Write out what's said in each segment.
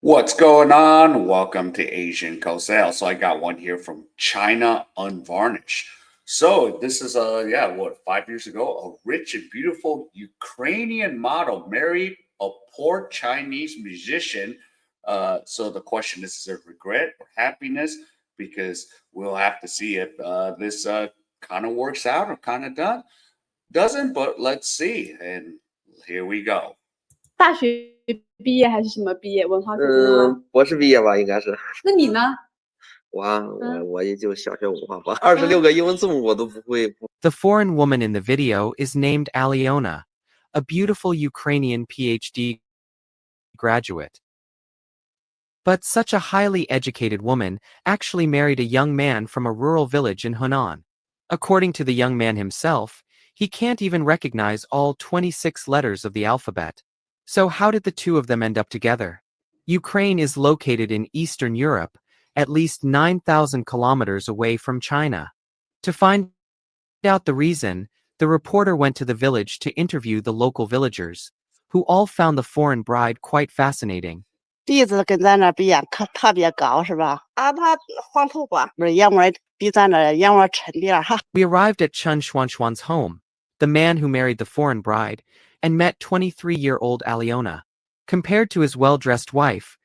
What's going on? Welcome to Asian Cosell. So I got one here from China Unvarnished. So this is yeah, what, 5 years ago, a rich and beautiful Ukrainian model married a poor Chinese musician. So the question is it regret or happiness? Because we'll have to see if this kind of works out or kind of doesn't, but let's see. And here we go. 大学毕业还是什么毕业？文化课程的吗？博士毕业吧，应该是。那你呢？我也就小学文化吧，26个英文字母我都不会。The foreign woman in the video is named Aliona, a beautiful Ukrainian PhD graduate. But such a highly educated woman actually married a young man from a rural village in Hunan. According to the young man himself, he can't even recognize all 26 letters of the alphabet. So how did the two of them end up together? Ukraine is located in Eastern Europe, at least 9,000 kilometers away from China. To find out the reason, the reporter went to the village to interview the local villagers, who all found the foreign bride quite fascinating. 鼻子跟咱那比特别高是吧？他黄头发，不是眼窝比咱那眼窝抻点哈。 We arrived at Chun Xuanxuan's home, the man who married the foreign bride, and met 23-year-old Aliona. Compared to his well-dressed wife,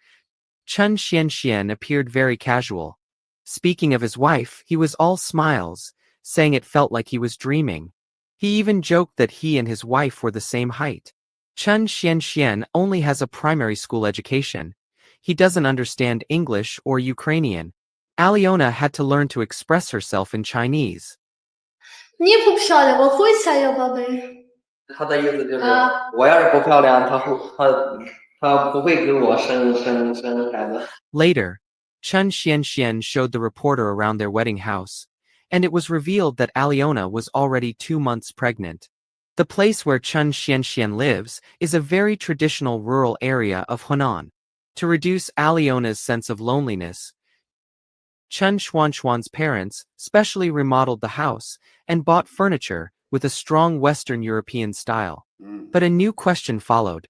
Chun Xianxian appeared very casual. Speaking of his wife, he was all smiles, saying it felt like he was dreaming. He even joked that he and his wife were the same height. Chun Xianxian only has a primary school education. He doesn't understand English or Ukrainian. Aliona had to learn to express herself in Chinese. 你不漂亮，我会才有宝贝。他的意思就是，我要是不漂亮，他不会给我生孩子。 Later, Chun Xianxian showed the reporter around their wedding house, and it was revealed that Aliona was already 2 months pregnant. The place where Chun Xianxian lives is a very traditional rural area of Hunan. To reduce Aliona's sense of loneliness, Chun Xuanxuan's parents specially remodeled the house and bought furniture with a strong Western European style. But a new question followed.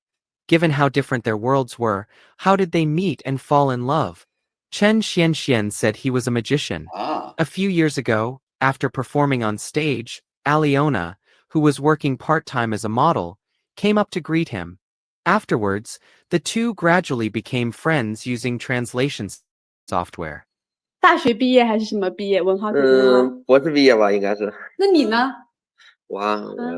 Given how different their worlds were, how did they meet and fall in love? Chen Xianxian said he was a magician. A few years ago, after performing on stage, Aliona, who was working part-time as a model, came up to greet him. Afterwards, the two gradually became friends using translation software. 大学毕业还是什么毕业？文化课程的吗？博士毕业吧，应该是。那你呢？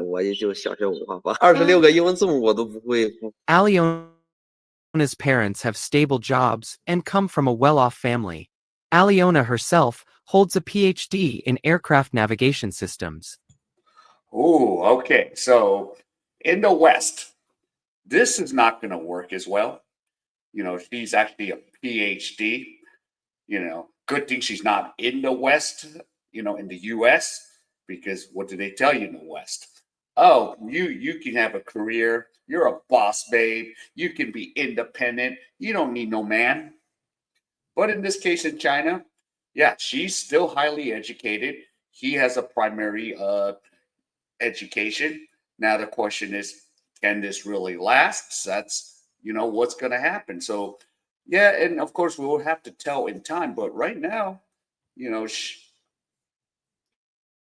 我也就小学文化吧，26个英文字母我都不会。Aliona's parents have stable jobs and come from a well-off family. Aliona herself holds a PhD in aircraft navigation systems. Oh, okay. So in the West, this is not going to work as well. She's actually a PhD. Good thing she's not in the West, in the US, because what do they tell you in the West? Oh, you can have a career. You're a boss, babe. You can be independent. You don't need no man. But in this case in China, yeah, she's still highly educated. He has a primary education. Now the question is, can this really last? That's what's going to happen. So yeah, and of course we will have to tell in time, but right now,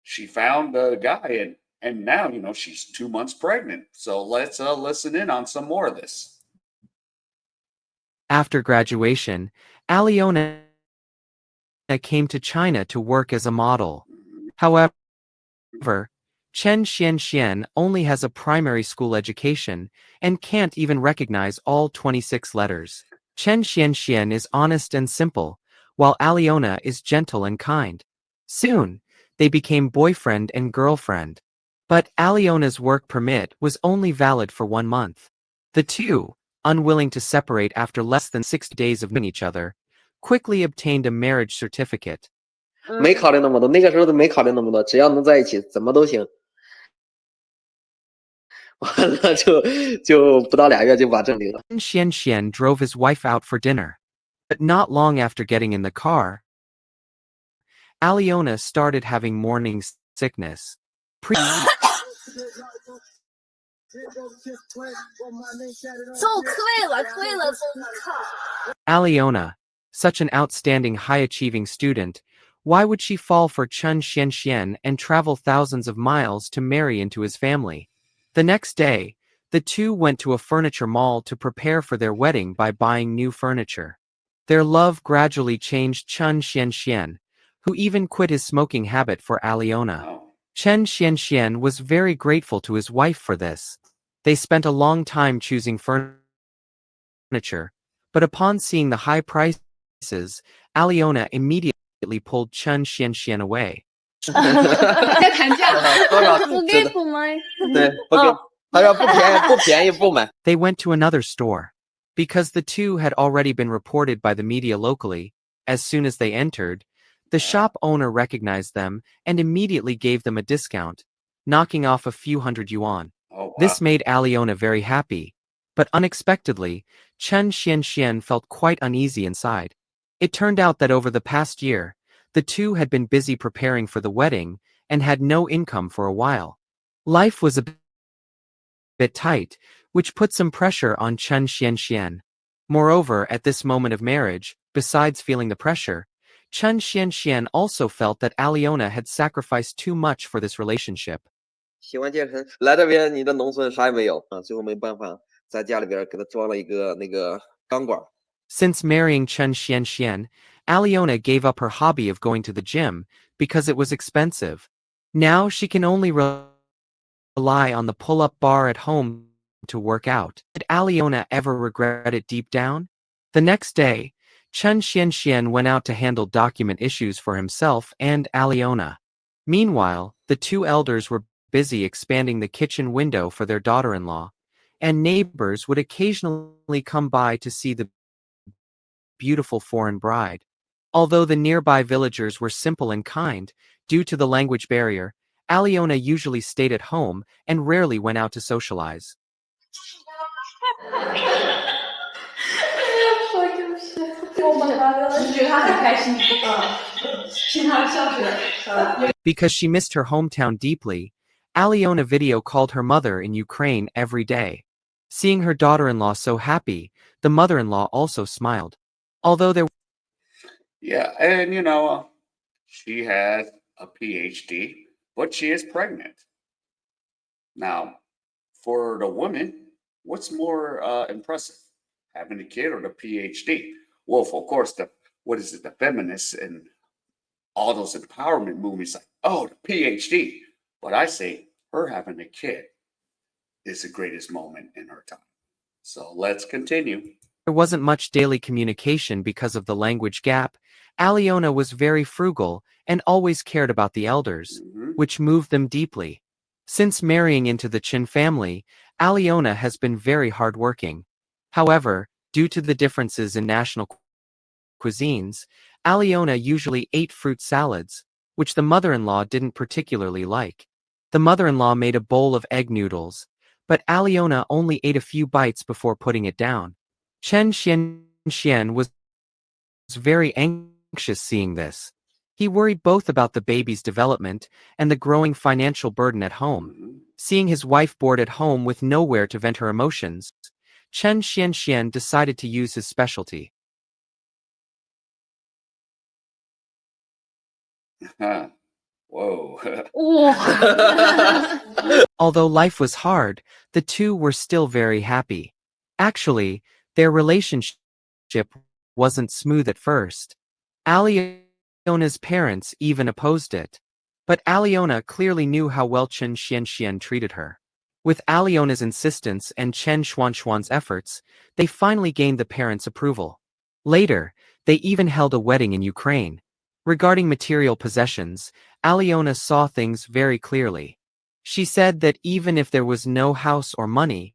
she found the guy, and now she's 2 months pregnant. So let's listen in on some more of this. After graduation, Aliona came to China to work as a model. However, Chen Xianxian only has a primary school education and can't even recognize all 26 letters. Chen Xianxian is honest and simple, while Aliona is gentle and kind. Soon, they became boyfriend and girlfriend. But Aliona's work permit was only valid for 1 month. The two, unwilling to separate after less than 60 days of knowing each other, quickly obtained a marriage certificate. 没考虑那么多，那个时候都没考虑那么多，只要能在一起，怎么都行。完了就不到2月就把证领了。Xianxian drove his wife out for dinner. But not long after getting in the car, Aliona started having morning sickness. Aliona, such an outstanding high-achieving student, why would she fall for Chen Xianxian and travel thousands of miles to marry into his family? The next day, the two went to a furniture mall to prepare for their wedding by buying new furniture. Their love gradually changed Chen Xianxian, who even quit his smoking habit for Aliona. Oh, Chen Xianxian was very grateful to his wife for this. They spent a long time choosing furniture, but upon seeing the high prices, Aliona immediately pulled Chen Xianxian away. 在谈价，多少不是的给不买。对，不给，他说不便宜不买。 They went to another store. Because the two had already been reported by the media locally, as soon as they entered, the shop owner recognized them and immediately gave them a discount, knocking off a few hundred yuan. oh, wow. This made Aliona very happy. But unexpectedly, Chen Xianxian felt quite uneasy inside. It turned out that over the past year, the two had been busy preparing for the wedding and had no income for a while. Life was a bit tight, which put some pressure on Chen Xianxian. Moreover, at this moment of marriage, besides feeling the pressure, Chen Xianxian also felt that Aliona had sacrificed too much for this relationship. 喜欢健身，来这边你的农村啥也没有啊，最后没办法，在家里边给他装了一个那个钢管。 Since marrying Chen Xianxian, Aliona gave up her hobby of going to the gym because it was expensive. Now she can only rely on the pull-up bar at home to work out. Did Aliona ever regret it deep down? The next day, Chen Xianxian went out to handle document issues for himself and Aliona. Meanwhile, the two elders were busy expanding the kitchen window for their daughter-in-law, and neighbors would occasionally come by to see the beautiful foreign bride. Although the nearby villagers were simple and kind, due to the language barrier, Aliona usually stayed at home and rarely went out to socialize. 我就是我们觉得他很开心啊，听他笑声。Because she missed her hometown deeply, Aliona video called her mother in Ukraine every day. Seeing her daughter-in-law so happy, the mother-in-law also smiled. Although there Yeah, and you know, she has a PhD, but she is pregnant. Now, for the woman, what's more impressive, having a kid or the PhD? Well, of course, the feminists and all those empowerment movements, like, oh, the PhD. But I say her having a kid is the greatest moment in her time. So let's continue. there wasn't much daily communication because of the language gap, Aliona was very frugal and always cared about the elders, Mhm. which moved them deeply. Since marrying into the Chin family, Aliona has been very hardworking. However, due to the differences in national cuisines, Aliona usually ate fruit salads, which the mother-in-law didn't particularly like. The mother-in-law made a bowl of egg noodles, but Aliona only ate a few bites before putting it down. Chen Xianxian was very anxious seeing this. He worried both about the baby's development and the growing financial burden at home. Mhm. Seeing his wife bored at home with nowhere to vent her emotions, Chen Xianxian decided to use his specialty. Huh. Whoa. 哇， Although life was hard, the two were still very happy. Actually, their relationship wasn't smooth at first. Aliona's parents even opposed it. But Aliona clearly knew how well Chen Xianxian treated her. With Aliona's insistence and Chen Xuanxuan's efforts, they finally gained the parents' approval. Later, they even held a wedding in Ukraine. Regarding material possessions, Aliona saw things very clearly. She said that even if there was no house or money,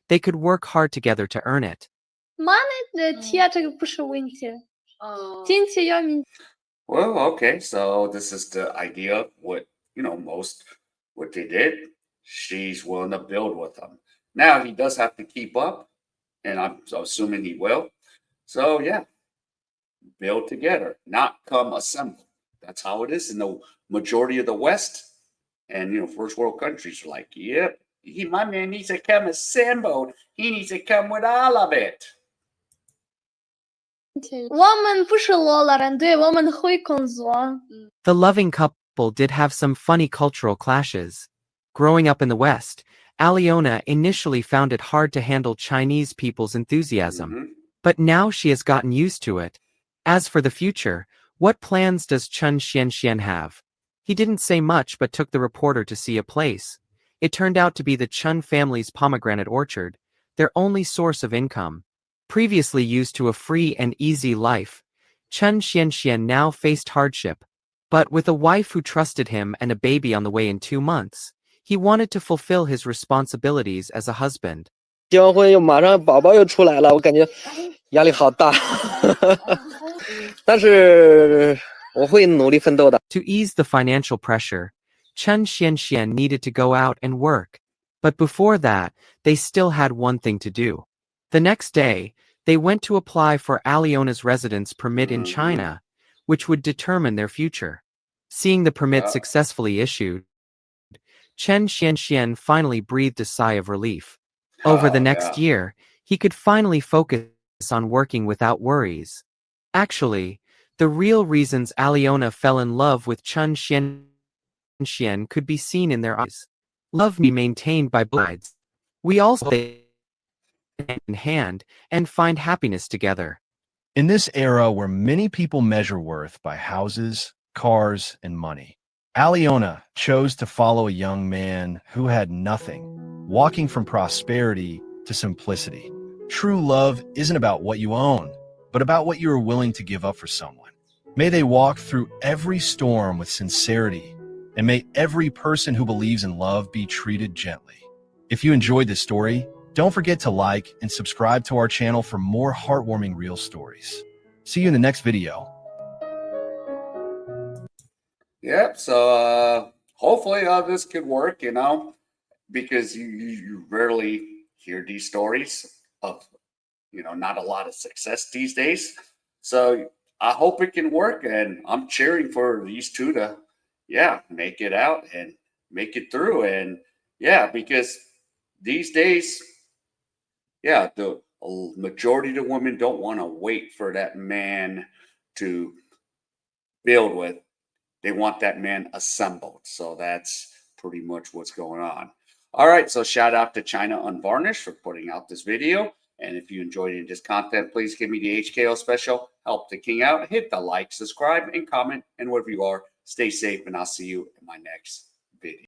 they could work hard together to earn it. 妈的天，这个不是问题。金钱要你 Well, okay. So this is the idea of what, what they did. She's willing to build with him. Now he does have to keep up, and I'm assuming he will. So yeah, build together, not come assemble. That's how it is in the majority of the West. And first world countries are like, yep, my man needs to come assembled. He needs to come with all of it. 我们不是罗拉人，对，我们会工作。 The loving couple did have some funny cultural clashes. Growing up in the West, Aliona initially found it hard to handle Chinese people's enthusiasm. Mhm. But now she has gotten used to it. As for the future, what plans does Chen Xianxian have? He didn't say much but took the reporter to see a place. It turned out to be the Chen family's pomegranate orchard, their only source of income. Previously used to a free and easy life, Chen Xianxian now faced hardship. But with a wife who trusted him and a baby on the way in 2 months, he wanted to fulfill his responsibilities as a husband. 结完婚又马上宝宝又出来了，我感觉压力好大，但是我会努力奋斗的。 To ease the financial pressure, Chen Xianxian needed to go out and work. But before that, they still had one thing to do. The next day, they went to apply for Aliona's residence permit in China, which would determine their future. Seeing the permit successfully issued, Chen Xianxian finally breathed a sigh of relief. Over the next year, he could finally focus on working without worries. Actually, the real reasons Aliona fell in love with Chen Xianxian could be seen in their eyes. Love me maintained by both sides. We also stay hand in hand and find happiness together. In this era where many people measure worth by houses, cars, and money, Aliona chose to follow a young man who had nothing, walking from prosperity to simplicity. True love isn't about what you own, but about what you are willing to give up for someone. May they walk through every storm with sincerity, and may every person who believes in love be treated gently. If you enjoyed this story, don't forget to like and subscribe to our channel for more heartwarming real stories. See you in the next video. Yep. So hopefully this could work, because you rarely hear these stories of, not a lot of success these days. So I hope it can work, and I'm cheering for these two to, make it out and make it through. And because these days, the majority of the women don't want to wait for that man to build with. They want that man assembled. So that's pretty much what's going on. All right. So shout out to China Unvarnished for putting out this video. And if you enjoyed any of this content, please give me the HKO special. Help the king out. Hit the like, subscribe, and comment. And wherever you are, stay safe. And I'll see you in my next video.